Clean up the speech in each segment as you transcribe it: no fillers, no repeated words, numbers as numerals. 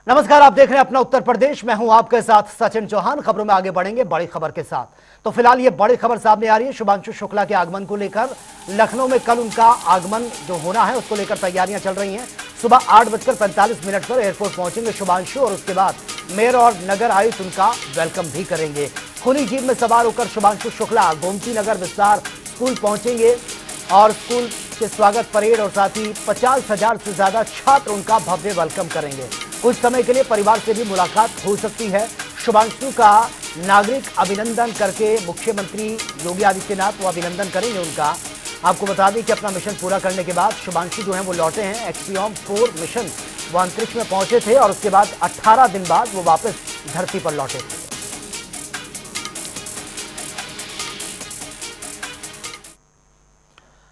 नमस्कार, आप देख रहे हैं अपना उत्तर प्रदेश। मैं हूं आपके साथ सचिन चौहान। खबरों में आगे बढ़ेंगे बड़ी खबर के साथ। तो फिलहाल ये बड़ी खबर सामने आ रही है शुभांशु शुक्ला के आगमन को लेकर। लखनऊ में कल उनका आगमन जो होना है उसको लेकर तैयारियां चल रही हैं। सुबह 8:45 पर एयरपोर्ट पहुंचेंगे शुभांशु और उसके बाद मेयर और नगर आयुक्त उनका वेलकम भी करेंगे। खुली जीप में सवार होकर शुभांशु शुक्ला गोमती नगर विस्तार स्कूल पहुंचेंगे और स्कूल के स्वागत परेड और साथ ही 50,000 से ज्यादा छात्र उनका भव्य वेलकम करेंगे। कुछ समय के लिए परिवार से भी मुलाकात हो सकती है। शुभांशु का नागरिक अभिनंदन करके मुख्यमंत्री योगी आदित्यनाथ वो अभिनंदन करेंगे उनका। आपको बता दें कि अपना मिशन पूरा करने के बाद शुभांशु जो है वो लौटे हैं। एक्सपीओम 4 मिशन वो अंतरिक्ष में पहुंचे थे और उसके बाद 18 दिन बाद वो वापस धरती पर लौटे थे।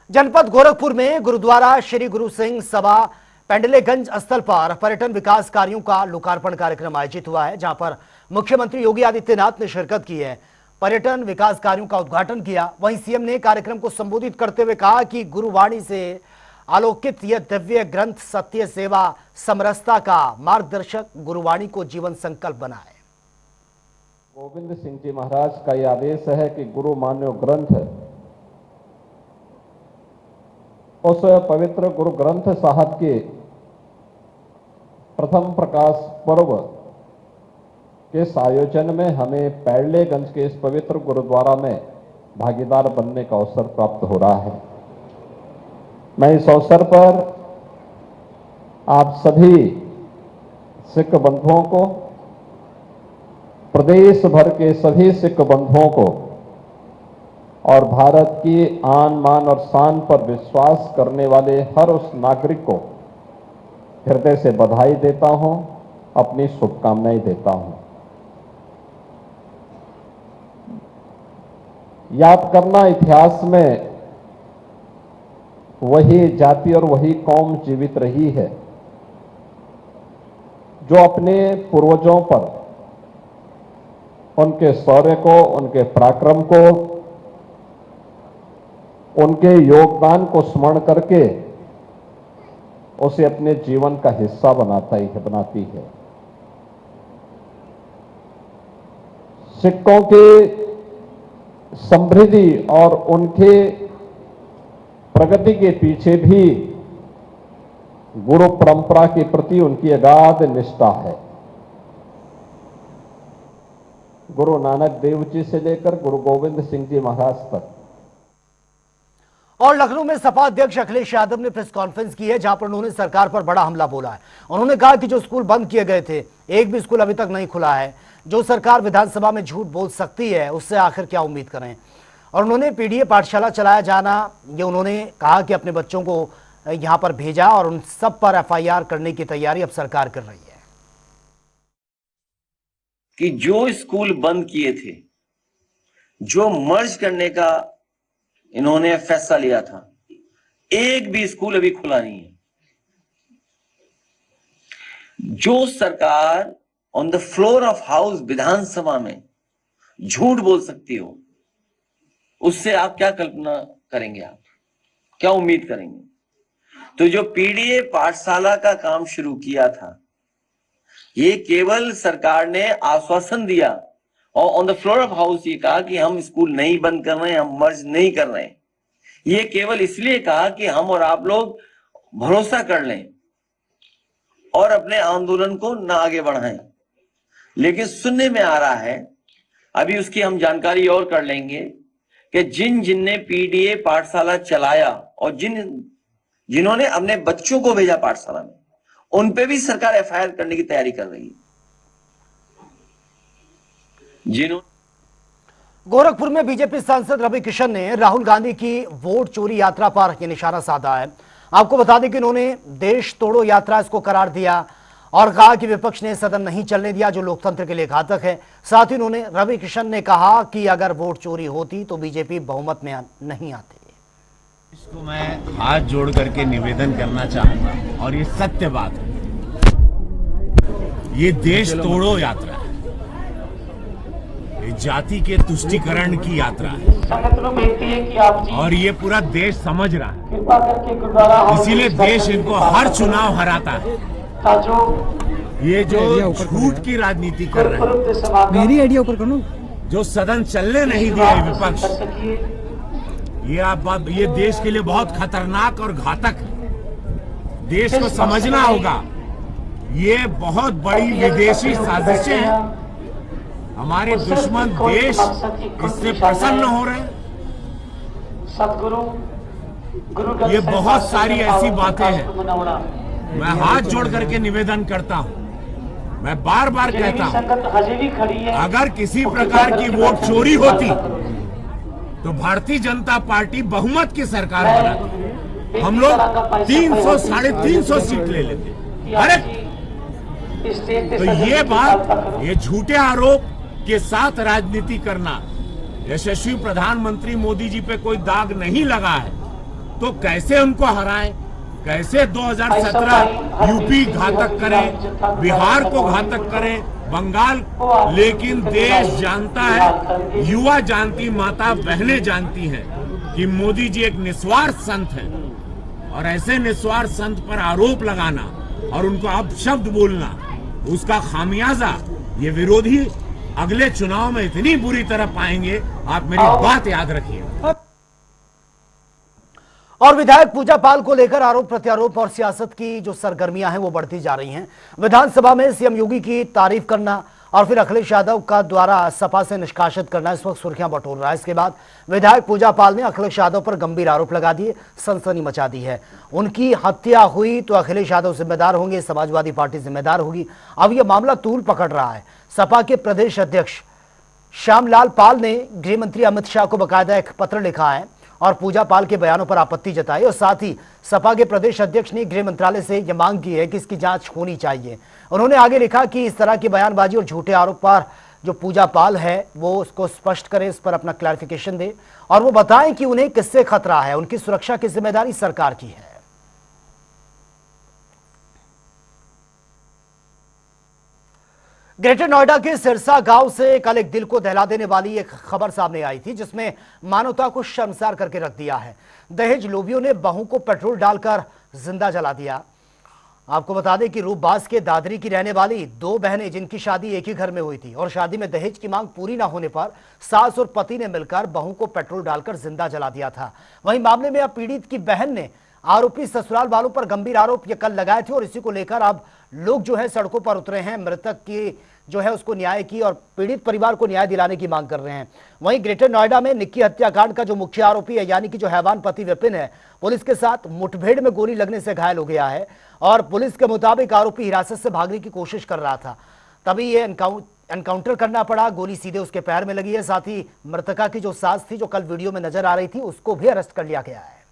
जनपद गोरखपुर में गुरुद्वारा श्री गुरु सिंह सभा पेंडलेगंज स्थल पर पर्यटन विकास कार्यों का लोकार्पण कार्यक्रम आयोजित हुआ है, जहां पर मुख्यमंत्री योगी आदित्यनाथ ने शिरकत की है। पर्यटन विकास कार्यों का उद्घाटन किया। वहीं सीएम ने कार्यक्रम को संबोधित करते हुए कहा कि गुरुवाणी से आलोकित यह दिव्य ग्रंथ सत्य, सेवा, समरसता का मार्गदर्शक गुरुवाणी को जीवन संकल्प बनाए। गोविंद सिंह जी महाराज का यह आदेश है कि गुरु मान्यो ग्रंथ उस पवित्र गुरु ग्रंथ साहब के प्रथम प्रकाश पर्व के इस आयोजन में हमें पेंडलेगंज के इस पवित्र गुरुद्वारा में भागीदार बनने का अवसर प्राप्त हो रहा है। मैं इस अवसर पर आप सभी सिख बंधुओं को, प्रदेश भर के सभी सिख बंधुओं को और भारत की आन मान और शान पर विश्वास करने वाले हर उस नागरिक को हृदय से बधाई देता हूं, अपनी शुभकामनाएं देता हूं। याद करना, इतिहास में वही जाति और वही कौम जीवित रही है जो अपने पूर्वजों पर उनके शौर्य को, उनके पराक्रम को, उनके योगदान को स्मरण करके उसे अपने जीवन का हिस्सा बनाती है। सिखों के समृद्धि और उनके प्रगति के पीछे भी गुरु परंपरा के प्रति उनकी अगाध निष्ठा है। गुरु नानक देव जी से लेकर गुरु गोविंद सिंह जी महाराज तक। और लखनऊ में सपा अध्यक्ष अखिलेश यादव ने प्रेस कॉन्फ्रेंस की है, जहां पर उन्होंने सरकार पर बड़ा हमला बोला है। उन्होंने कहा कि जो स्कूल बंद किए गए थे, एक भी स्कूल अभी तक नहीं खुला है। जो सरकार विधानसभा में झूठ बोल सकती है उससे आखिर क्या उम्मीद करें। और उन्होंने पीडीए पाठशाला चलाया जाना, ये उन्होंने कहा कि अपने बच्चों को यहां पर भेजा और उन सब पर एफआईआर करने की तैयारी अब सरकार कर रही है। कि जो स्कूल बंद किए थे, जो मर्ज करने का इन्होंने फैसला लिया था, एक भी स्कूल अभी खुला नहीं है। जो सरकार on the floor of house विधानसभा में झूठ बोल सकती हो, उससे आप क्या कल्पना करेंगे, आप क्या उम्मीद करेंगे। तो जो पीडीए पाठशाला का काम शुरू किया था, ये केवल सरकार ने आश्वासन दिया और on the floor of house ये कहा कि हम स्कूल नहीं बंद कर रहे हैं, हम मर्ज नहीं कर रहे हैं। ये केवल इसलिए कहा कि हम और आप लोग भरोसा कर लें और अपने आंदोलन को ना आगे बढ़ाएं। लेकिन सुनने में आ रहा है, अभी उसकी हम जानकारी और कर लेंगे, कि जिनने पीडीए पाठशाला चलाया और जिन्होंने अपने बच्चों को भेजा पाठशाला में, उन पे भी सरकार एफआईआर करने की तैयारी कर रही है। गोरखपुर में बीजेपी सांसद रवि किशन ने राहुल गांधी की वोट चोरी यात्रा पर यह निशाना साधा है। आपको बता दें कि उन्होंने देश तोड़ो यात्रा इसको करार दिया और कहा कि विपक्ष ने सदन नहीं चलने दिया, जो लोकतंत्र के लिए घातक है। साथ ही उन्होंने रवि किशन ने कहा कि अगर वोट चोरी होती तो बीजेपी बहुमत में नहीं आती। इसको मैं हाथ जोड़ करके निवेदन करना चाहूंगा और ये सत्य बात है, ये देश तोड़ो यात्रा है, ये जाति के तुष्टीकरण की यात्रा है और ये पूरा देश समझ रहा है। इसीलिए देश इनको हर चुनाव हराता है। ये जो झूठ की राजनीति कर रहे हैं, मेरी आइडिया ऊपर करो, जो सदन चलने नहीं दिया है विपक्ष, ये देश के लिए बहुत खतरनाक और घातक है। देश को समझना होगा, ये बहुत बड़ी विदेशी साजिशें हैं। हमारे दुश्मन देश इससे प्रसन्न हो रहे हैं। ये बहुत सारी ऐसी बातें हैं। मैं हाथ जोड़ करके निवेदन करता हूं, मैं बार बार कहता हूं, अगर किसी प्रकार की वोट चोरी होती तो भारतीय जनता पार्टी बहुमत की सरकार बनाती। हम लोग 300 साढ़े 300 सीट ले लेते। अरे तो ये बात, ये झूठे आरोप के साथ राजनीति करना, यशस्वी प्रधानमंत्री मोदी जी पे कोई दाग नहीं लगा है तो कैसे उनको हराएं? कैसे 2017 यूपी घातक करें, बिहार को घातक करें, बंगाल, लेकिन देश जानता है, युवा जानती, माता बहनें जानती हैं कि मोदी जी एक निस्वार्थ संत हैं। और ऐसे निस्वार्थ संत पर आरोप लगाना और उनको अपशब्द बोलना, उसका खामियाजा ये विरोधी अगले चुनाव में इतनी बुरी तरह पाएंगे, आप मेरी बात याद रखिए। और विधायक पूजा पाल को लेकर आरोप प्रत्यारोप और सियासत की जो सरगर्मियां हैं वो बढ़ती जा रही हैं। विधानसभा में सीएम योगी की तारीफ करना और फिर अखिलेश यादव का द्वारा सपा से निष्कासित करना इस वक्त सुर्खियां बटोर रहा है। इसके बाद विधायक पूजा पाल ने अखिलेश यादव पर गंभीर आरोप लगा दिए, सनसनी मचा दी है। उनकी हत्या हुई तो अखिलेश यादव जिम्मेदार होंगे, समाजवादी पार्टी जिम्मेदार होगी। अब यह मामला तूल पकड़ रहा है। सपा के प्रदेश अध्यक्ष श्यामलाल पाल ने गृह मंत्री अमित शाह को बकायदा एक पत्र लिखा है और पूजा पाल के बयानों पर आपत्ति जताई और साथ ही सपा के प्रदेश अध्यक्ष ने गृह मंत्रालय से यह मांग की है कि इसकी जांच होनी चाहिए। उन्होंने आगे लिखा कि इस तरह की बयानबाजी और झूठे आरोप पर जो पूजा पाल है वो उसको स्पष्ट करें, इस पर अपना क्लैरिफिकेशन दे और वो बताएं कि उन्हें किससे खतरा है। उनकी सुरक्षा की जिम्मेदारी सरकार की है। ग्रेटर नोएडा के सिरसा गांव से कल एक दिल को दहला देने वाली एक खबर सामने आई थी जिसमें मानवता को शर्मसार करके रख दिया है। दहेज लोभियों ने बहू को पेट्रोल डालकर जिंदा जला दिया। आपको बता दें कि रूपबास के दादरी की रहने वाली दो बहनें जिनकी शादी एक ही घर में हुई थी और शादी में दहेज की मांग पूरी ना होने पर सास और पति ने मिलकर बहू को पेट्रोल डालकर जिंदा जला दिया था। वहीं मामले में अब पीड़ित की बहन ने आरोपी ससुराल वालों पर गंभीर आरोप ये कल लगाए थे और इसी को लेकर अब लोग जो है सड़कों पर उतरे हैं। मृतक की जो है उसको न्याय की और पीड़ित परिवार को न्याय दिलाने की मांग कर रहे हैं। वहीं ग्रेटर नोएडा में निक्की हत्याकांड का जो मुख्य आरोपी है यानी कि जो हैवान पति विपिन है, पुलिस के साथ मुठभेड़ में गोली लगने से घायल हो गया है और पुलिस के मुताबिक आरोपी हिरासत से भागने की कोशिश कर रहा था, तभी ये एनकाउंटर करना पड़ा। गोली सीधे उसके पैर में लगी है। साथ ही मृतका की जो सास थी जो कल वीडियो में नजर आ रही थी उसको भी अरेस्ट कर लिया गया है।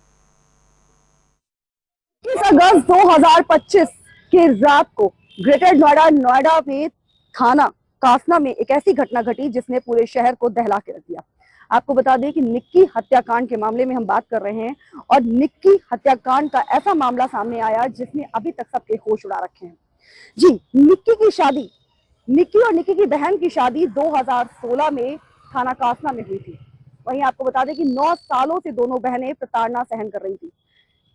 21 अगस्त 2025 की रात को ग्रेटर नोएडा में थाना कासना में एक ऐसी घटना घटी जिसने पूरे शहर को दहला के रख दिया। आपको बता दें कि निक्की हत्याकांड के मामले में हम बात कर रहे हैं और निक्की हत्याकांड का ऐसा मामला सामने आया जिसने अभी तक सबके होश उड़ा रखे हैं। जी, निक्की की शादी, निक्की और निक्की की बहन की शादी 2016 में थाना कासना में हुई थी। वहीं आपको बता दें कि 9 सालों से दोनों बहनें प्रताड़ना सहन कर रही थी।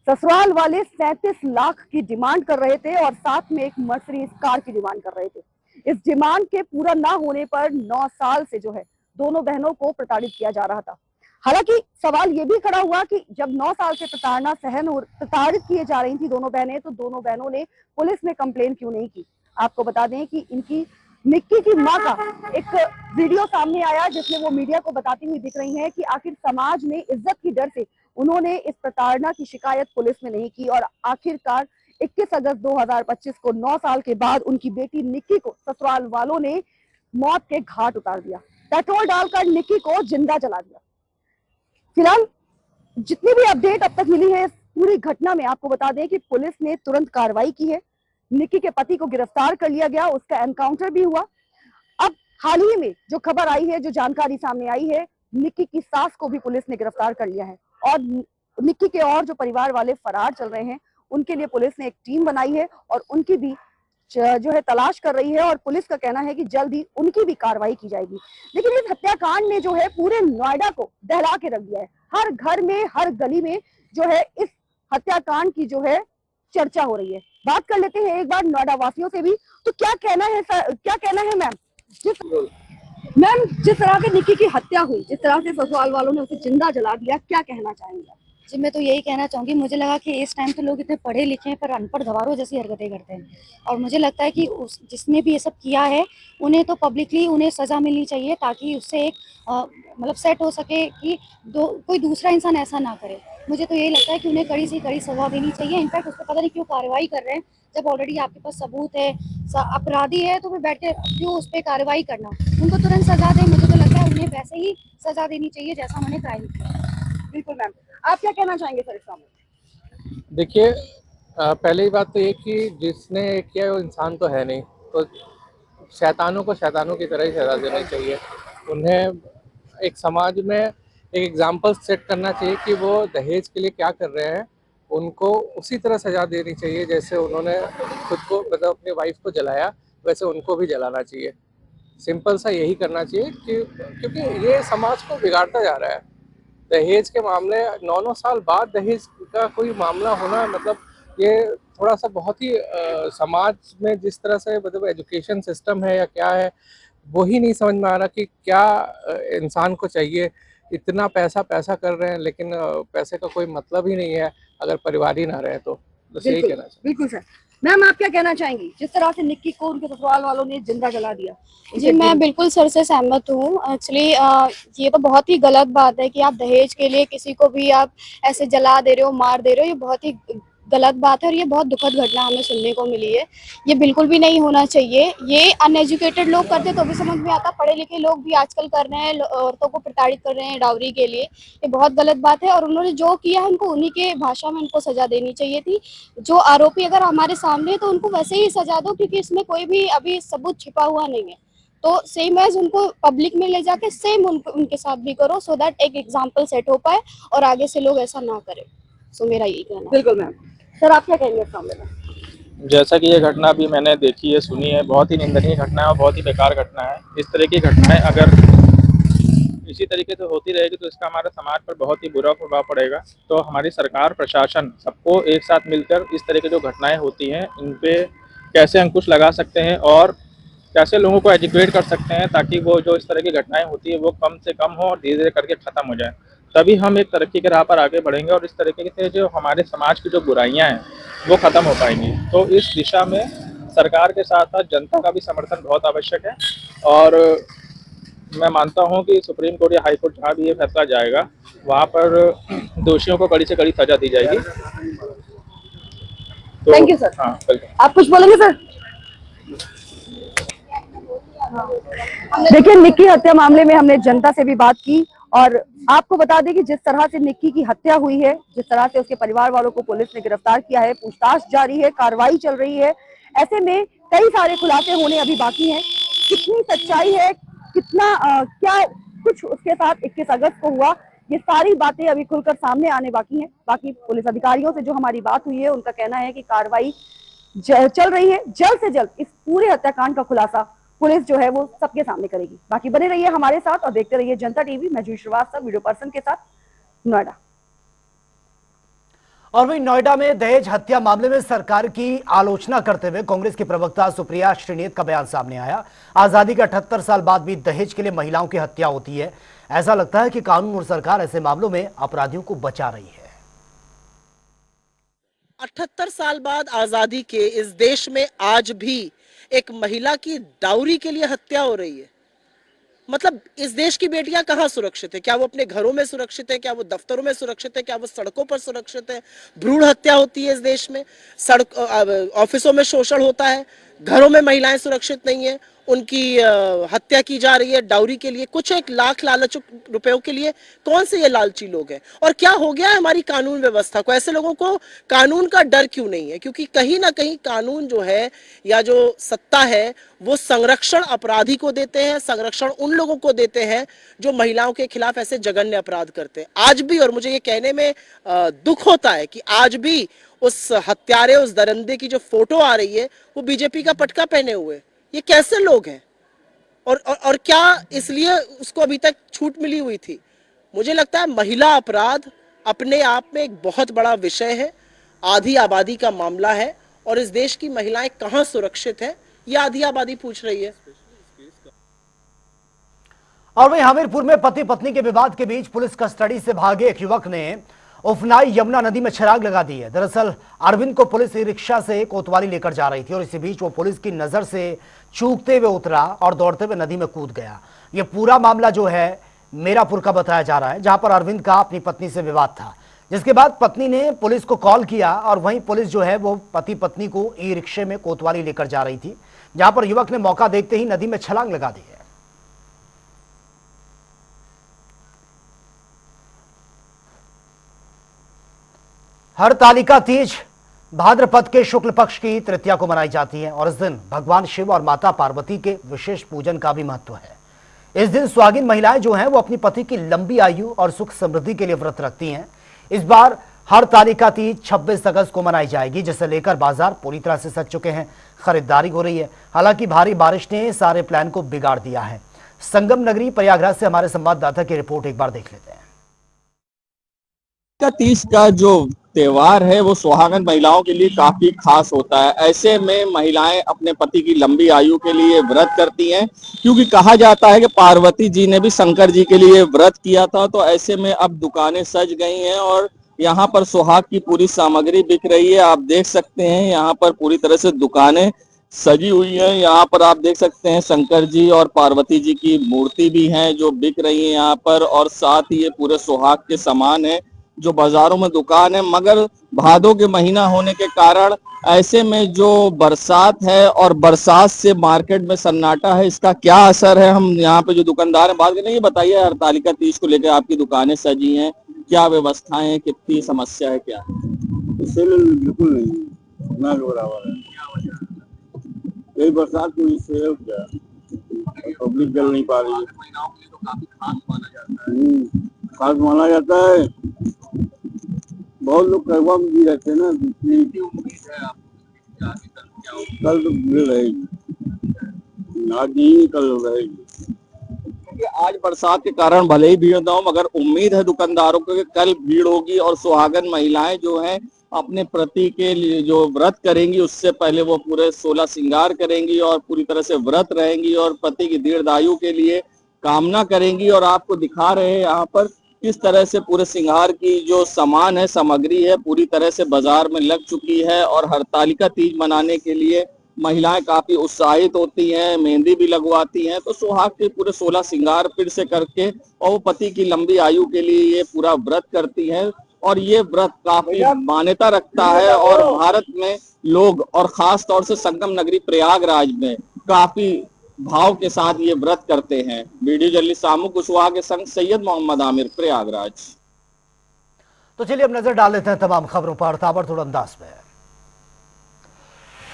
ससुराल वाले 37 लाख की डिमांड कर रहे थे और साथ में एक मर्सिडीज कार की डिमांड कर रहे थे। इस डिमांड के पूरा ना होने पर 9 साल से जो है दोनों बहनों को प्रताड़ित किया जा रहा था। हालांकि सवाल ये भी खड़ा हुआ कि जब 9 साल से प्रताड़ित किए जा रही थी दोनों बहनें, तो दोनों बहनों ने पुलिस में कंप्लेन क्यों नहीं की। आपको बता दें कि इनकी निक्की की मां का एक वीडियो सामने आया जिसमें वो मीडिया को बताती हुई दिख रही हैं कि आखिर समाज में इज्जत की डर से उन्होंने इस प्रताड़ना की शिकायत पुलिस में नहीं की और आखिरकार 21 अगस्त 2025 को 9 साल के बाद उनकी बेटी निक्की को ससुराल वालों ने मौत के घाट उतार दिया, पेट्रोल डालकर निक्की को जिंदा जला दिया। फिलहाल जितनी भी अपडेट अब तक मिली है इस पूरी घटना में, आपको बता दें कि पुलिस ने तुरंत कार्रवाई की है। निक्की के पति को गिरफ्तार कर लिया गया, उसका एनकाउंटर भी हुआ। अब हाल ही में जो खबर आई है, जो जानकारी सामने आई है, निक्की की सास को भी पुलिस ने गिरफ्तार कर लिया है और निक्की के और जो परिवार वाले फरार चल रहे हैं उनके लिए पुलिस ने एक टीम बनाई है और उनकी भी जो है तलाश कर रही है और पुलिस का कहना है कि जल्द ही उनकी भी कार्रवाई की जाएगी। लेकिन इस हत्याकांड ने जो है पूरे नोएडा को दहला के रख दिया है। हर घर में, हर गली में जो है इस हत्याकांड की जो है चर्चा हो रही है। बात कर लेते हैं एक बार नोएडा वासियों से भी, तो क्या कहना है मैम? मैम, जिस तरह से निक्की की हत्या हुई, जिस तरह से ससुराल वालों ने उसे जिंदा जला दिया, क्या कहना चाहेंगे? जी, मैं तो यही कहना चाहूँगी, मुझे लगा कि इस टाइम तो लोग इतने पढ़े लिखे हैं पर अनपढ़ गंवारों जैसी हरकतें करते हैं, और मुझे लगता है कि जिसने भी ये सब किया है उन्हें तो पब्लिकली उन्हें सज़ा मिलनी चाहिए, ताकि उससे एक मतलब सेट हो सके कि कोई दूसरा इंसान ऐसा ना करे। मुझे तो यही लगता है कि उन्हें कड़ी से कड़ी सज़ा देनी चाहिए। इनफैक्ट उस पर पता नहीं क्यों कार्रवाई कर रहे हैं, जब ऑलरेडी आपके पास सबूत है, अपराधी है, तो फिर बैठ के क्यों उस पर कार्रवाई करना? उनको तुरंत सज़ा दें। मुझे तो लगता है उन्हें वैसे ही सज़ा देनी चाहिए जैसा उन्होंने क्राइम किया। बिल्कुल मैम, आप क्या कहना चाहेंगे सर इस मामले? देखिए, पहली बात तो ये कि जिसने किया वो इंसान तो है नहीं, तो शैतानों को शैतानों की तरह ही सजा देनी चाहिए। उन्हें एक समाज में एक एग्जाम्पल सेट करना चाहिए कि वो दहेज के लिए क्या कर रहे हैं, उनको उसी तरह सजा देनी चाहिए जैसे उन्होंने खुद को मतलब अपनी वाइफ को जलाया, वैसे उनको भी जलाना चाहिए। सिंपल सा यही करना चाहिए क्योंकि ये समाज को बिगाड़ता जा रहा है। दहेज के मामले 9-9 साल बाद दहेज का कोई मामला होना, मतलब ये थोड़ा सा बहुत ही समाज में जिस तरह से मतलब एजुकेशन सिस्टम है या क्या है, वो ही नहीं समझ में आ रहा कि क्या इंसान को चाहिए। इतना पैसा कर रहे हैं, लेकिन पैसे का कोई मतलब ही नहीं है अगर परिवार ही ना रहे तो। बस यही कहना चाहिए। बिल्कुल सर। मैम, आप क्या कहना चाहेंगी जिस तरह से निक्की को उनके ससुराल वालों ने जिंदा जला दिया? जी, मैं बिल्कुल सर से सहमत हूँ। एक्चुअली ये तो बहुत ही गलत बात है कि आप दहेज के लिए किसी को भी आप ऐसे जला दे रहे हो, मार दे रहे हो। ये बहुत ही गलत बात है और ये बहुत दुखद घटना हमें सुनने को मिली है। ये बिल्कुल भी नहीं होना चाहिए। ये अनएजुकेटेड लोग करते तो भी समझ में आता, पढ़े लिखे लोग भी आजकल कर रहे हैं, औरतों को प्रताड़ित कर रहे हैं डाउरी के लिए। ये बहुत गलत बात है और उन्होंने जो किया है उनको उन्हीं के भाषा में उनको सजा देनी चाहिए थी। जो आरोपी अगर हमारे सामने है तो उनको वैसे ही सजा दो, क्योंकि इसमें कोई भी अभी सबूत छिपा हुआ नहीं है। तो सेम एज उनको पब्लिक में ले जाके सेम उनके साथ भी करो, सो दैट एक एग्जाम्पल सेट हो पाए और आगे से लोग ऐसा ना करें। सो मेरा यही कहना है। बिल्कुल मैम। सर, आप क्या कहेंगे इस मामले में? जैसा कि ये घटना भी मैंने देखी है, सुनी है, बहुत ही निंदनीय घटना है और बहुत ही बेकार घटना है। इस तरह की घटनाएं अगर इसी तरीके से होती रहेगी तो इसका हमारे समाज पर बहुत ही बुरा प्रभाव पड़ेगा। तो हमारी सरकार, प्रशासन, सबको एक साथ मिलकर इस तरह की जो घटनाएं होती हैं इन पे कैसे अंकुश लगा सकते हैं और कैसे लोगों को एजुकेट कर सकते हैं, ताकि वो जो इस तरह की घटनाएं होती है वो कम से कम हो और धीरे धीरे करके ख़त्म हो जाए। तभी हम एक तरक्की के राह पर आगे बढ़ेंगे और इस तरीके से जो हमारे समाज की जो बुराइयां हैं वो ख़त्म हो पाएंगी। तो इस दिशा में सरकार के साथ साथ जनता का भी समर्थन बहुत आवश्यक है और मैं मानता हूं कि सुप्रीम कोर्ट या हाई कोर्ट जहाँ भी ये फैसला जाएगा वहाँ पर दोषियों को कड़ी से कड़ी सजा दी जाएगी। तो थैंक यू सर। हाँ, वेलकम। आप कुछ बोलेंगे सर? देखिए, निक्की हत्या मामले में हमने जनता से भी बात की और आपको बता दें कि जिस तरह से निक्की की हत्या हुई है, जिस तरह से उसके परिवार वालों को पुलिस ने गिरफ्तार किया है, पूछताछ जारी है, कार्रवाई चल रही है, ऐसे में कई सारे खुलासे होने अभी बाकी हैं। कितनी सच्चाई है, कितना क्या कुछ उसके साथ 21 अगस्त को हुआ, ये सारी बातें अभी खुलकर सामने आने बाकी हैं। बाकी पुलिस अधिकारियों से जो हमारी बात हुई है उनका कहना है कि कार्रवाई चल रही है। जल्द से जल्द इस पूरे हत्याकांड का खुलासा पुलिस जो है वो सबके सामने करेगी। बाकी बने रहिए हमारे साथ और देखते रहिए जनता टीवी। मैं जूही श्रीवास्तव, वीडियो पर्सन के साथ, नोएडा। और वहीं नोएडा में दहेज हत्या मामले में सरकार की आलोचना करते हुए कांग्रेस की प्रवक्ता सुप्रिया श्रीनेत का बयान सामने आया। आजादी के 78 साल बाद भी दहेज के लिए महिलाओं की हत्या होती है। ऐसा लगता है कि कानून और सरकार ऐसे मामलों में अपराधियों को बचा रही है। 78 साल बाद आजादी के इस देश में आज भी एक महिला की डाउरी के लिए हत्या हो रही है। मतलब इस देश की बेटियां कहाँ सुरक्षित है? क्या वो अपने घरों में सुरक्षित है? क्या वो दफ्तरों में सुरक्षित है? क्या वो सड़कों पर सुरक्षित है? भ्रूण हत्या होती है इस देश में, ऑफिसों में शोषण होता है, घरों में महिलाएं सुरक्षित नहीं है, उनकी हत्या की जा रही है डाउरी के लिए, कुछ एक लाख लालच रुपयों के लिए। कौन से ये लालची लोग हैं? और क्या हो गया है हमारी कानून व्यवस्था को? ऐसे लोगों को कानून का डर क्यों नहीं है? क्योंकि कहीं ना कहीं कानून जो है या जो सत्ता है वो संरक्षण अपराधी को देते हैं, संरक्षण उन लोगों को देते हैं जो महिलाओं के खिलाफ ऐसे जघन्य अपराध करते हैं आज भी। और मुझे ये कहने में दुख होता है कि आज भी उस हत्यारे, उस दरिंदे की जो फोटो आ रही है वो बीजेपी का पटका पहने हुए। ये कैसे लोग हैं? और क्या इसलिए उसको अभी तक छूट मिली हुई थी? मुझे लगता है महिला अपराध अपने आप में एक बहुत बड़ा विषय है। आधी आबादी का मामला है और इस देश की महिलाएं कहां सुरक्षित है, यह आधी आबादी पूछ रही है। और वहीं हमीरपुर में पति पत्नी के विवाद के बीच पुलिस कस्टडी से भागे एक युवक ने उफनाई यमुना नदी में छलांग लगा दी है। दरअसल अरविंद को पुलिस ई रिक्शा से कोतवाली लेकर जा रही थी और इसी बीच वो पुलिस की नजर से चूकते हुए उतरा और दौड़ते हुए नदी में कूद गया। ये पूरा मामला जो है मीरापुर का बताया जा रहा है, जहां पर अरविंद का अपनी पत्नी से विवाद था, जिसके बाद पत्नी ने पुलिस को कॉल किया और वहीं पुलिस जो है वो पति पत्नी को ई रिक्शे में कोतवाली लेकर जा रही थी, जहां पर युवक ने मौका देखते ही नदी में छलांग लगा दी है। हरतालिका तीज भाद्रपद के शुक्ल पक्ष की तृतीया को मनाई जाती है और इस दिन भगवान शिव और माता पार्वती के विशेष पूजन का भी महत्व है। इस दिन सुहागिन महिलाएं जो हैं वो अपनी पति की लंबी आयु और सुख समृद्धि के लिए व्रत रखती हैं। इस बार हरतालिका तीज 26 अगस्त को मनाई जाएगी, जिसे लेकर बाजार पूरी तरह से सज चुके हैं, खरीदारी हो रही है। हालांकि भारी बारिश ने सारे प्लान को बिगाड़ दिया है। संगम नगरी प्रयागराज से हमारे संवाददाता की रिपोर्ट एक बार देख लेते हैं। तीज का जो त्योहार है वो सुहागन महिलाओं के लिए काफी खास होता है। ऐसे में महिलाएं अपने पति की लंबी आयु के लिए व्रत करती हैं, क्योंकि कहा जाता है कि पार्वती जी ने भी शंकर जी के लिए व्रत किया था। तो ऐसे में अब दुकानें सज गई हैं और यहाँ पर सुहाग की पूरी सामग्री बिक रही है। आप देख सकते हैं यहाँ पर पूरी तरह से दुकानें सजी हुई हैं। यहाँ पर आप देख सकते हैं शंकर जी और पार्वती जी की मूर्ति भी हैं जो बिक रही है यहाँ पर, और साथ ही ये पूरे सुहाग के सामान है जो बाजारों में दुकान है। मगर भादों के महीना होने के कारण ऐसे में जो बरसात है और बरसात से मार्केट में सन्नाटा है, इसका क्या असर है, हम यहाँ पे जो दुकानदार हैं बात करें। ये बताइए, हरतालिका तीज को लेकर आपकी दुकानें सजी हैं, क्या व्यवस्थाएं हैं, कितनी समस्या है, क्या बिल्कुल नहीं ना बराबर है। यही बरसात की वजह से क्या पब्लिक चल नहीं पा रही है। खास माना जाता है। बहुत लोग करवा में भी रहते हैं ना, कल तो भीड़ रहेगी, आज नहीं कल रहेगी। आज बरसात के कारण भले ही भीड़ ना हो, मगर उम्मीद है दुकानदारों को कि कल भीड़ होगी और सुहागन महिलाएं जो हैं अपने पति के लिए जो व्रत करेंगी उससे पहले वो पूरे 16 श्रृंगार करेंगी और पूरी तरह से व्रत रहेंगी और पति की दीर्घायु के लिए कामना करेंगी। और आपको दिखा रहे हैं यहाँ पर किस तरह से पूरे श्रृंगार की जो सामान है, सामग्री है, पूरी तरह से बाजार में लग चुकी है। और हरतालिका तीज मनाने के लिए महिलाएं काफी उत्साहित होती हैं, मेहंदी भी लगवाती हैं। तो सुहाग के पूरे 16 श्रृंगार फिर से करके और वो पति की लंबी आयु के लिए ये पूरा व्रत करती हैं। और ये व्रत काफी मान्यता रखता है और भारत में लोग और खास तौर से संगम नगरी प्रयागराज में काफी भाव के साथ ये व्रत करते हैं। वीडियो जर्नलिस्ट सामू कुशवाहा के संग सैयद मोहम्मद आमिर, प्रयागराज। तो चलिए अब नजर डाल लेते हैं तमाम खबरों पर ताबड़तोड़ अंदाज में।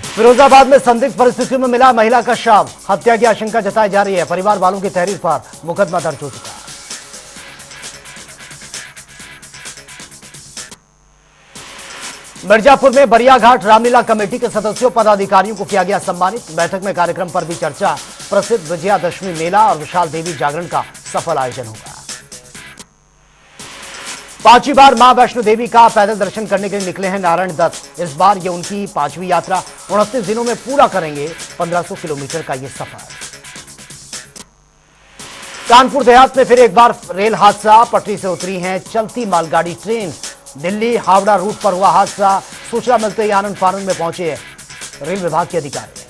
फिरोजाबाद में संदिग्ध परिस्थितियों में मिला महिला का शव, हत्या की आशंका जताई जा रही है। परिवार वालों की तहरीर पर मुकदमा दर्ज हो चुका है। मिर्जापुर में बरियाघाट रामलीला कमेटी के सदस्यों पदाधिकारियों को किया गया सम्मानित। बैठक में कार्यक्रम पर भी चर्चा। प्रसिद्ध विजयादशमी मेला और विशाल देवी जागरण का सफल आयोजन होगा। 5वीं बार मां वैष्णो देवी का पैदल दर्शन करने के लिए निकले हैं नारायण दत्त। इस बार ये उनकी 5वीं यात्रा। 29 दिनों में पूरा करेंगे 1500 किलोमीटर का ये सफर। कानपुर देहात में फिर एक बार रेल हादसा, पटरी से उतरी हैं चलती मालगाड़ी ट्रेन। दिल्ली हावड़ा रूट पर हुआ हादसा। सूचना मिलते ही आनंद फानंद में पहुंचे रेल विभाग के अधिकारी।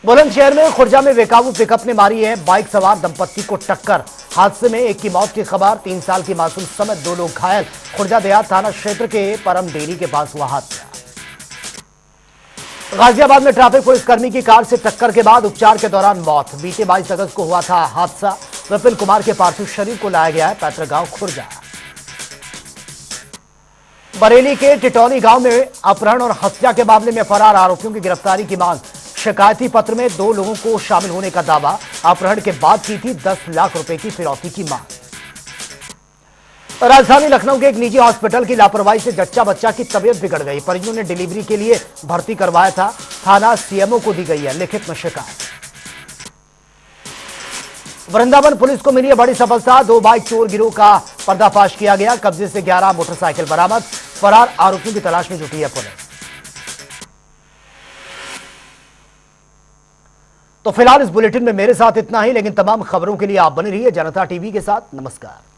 बुलंदशहर में खुर्जा में बेकाबू पिकअप ने मारी है बाइक सवार दंपत्ति को टक्कर। हादसे में एक की मौत की खबर, 3 साल की मासूम समेत 2 लोग घायल। खुर्जा देहात थाना क्षेत्र के परम डेरी के पास हुआ हादसा। गाजियाबाद में ट्रैफिक पुलिस कर्मी की कार से टक्कर के बाद उपचार के दौरान मौत। बीते 22 अगस्त को हुआ था हादसा। विपिन कुमार के पार्थिव शरीर को लाया गया है पैतृक गांव खुर्जा। बरेली के टिटौली गांव में अपहरण और हत्या के मामले में फरार आरोपियों की गिरफ्तारी की मांग। शिकायती पत्र में 2 लोगों को शामिल होने का दावा। अपहरण के बाद की थी 10 लाख रुपए की फिरौती की मांग। राजधानी लखनऊ के एक निजी हॉस्पिटल की लापरवाही से जच्चा बच्चा की तबीयत बिगड़ गई। परिजनों ने डिलीवरी के लिए भर्ती करवाया था। थाना सीएमओ को दी गई है लिखित में शिकायत। वृंदावन पुलिस को मिली है बड़ी सफलता। 2 बाइक चोर गिरोह का पर्दाफाश किया गया। कब्जे से 11 मोटरसाइकिल बरामद। फरार आरोपियों की तलाश में जुटी है पुलिस। तो फिलहाल इस बुलेटिन में मेरे साथ इतना ही, लेकिन तमाम खबरों के लिए आप बने रहिए जनता टीवी के साथ। नमस्कार।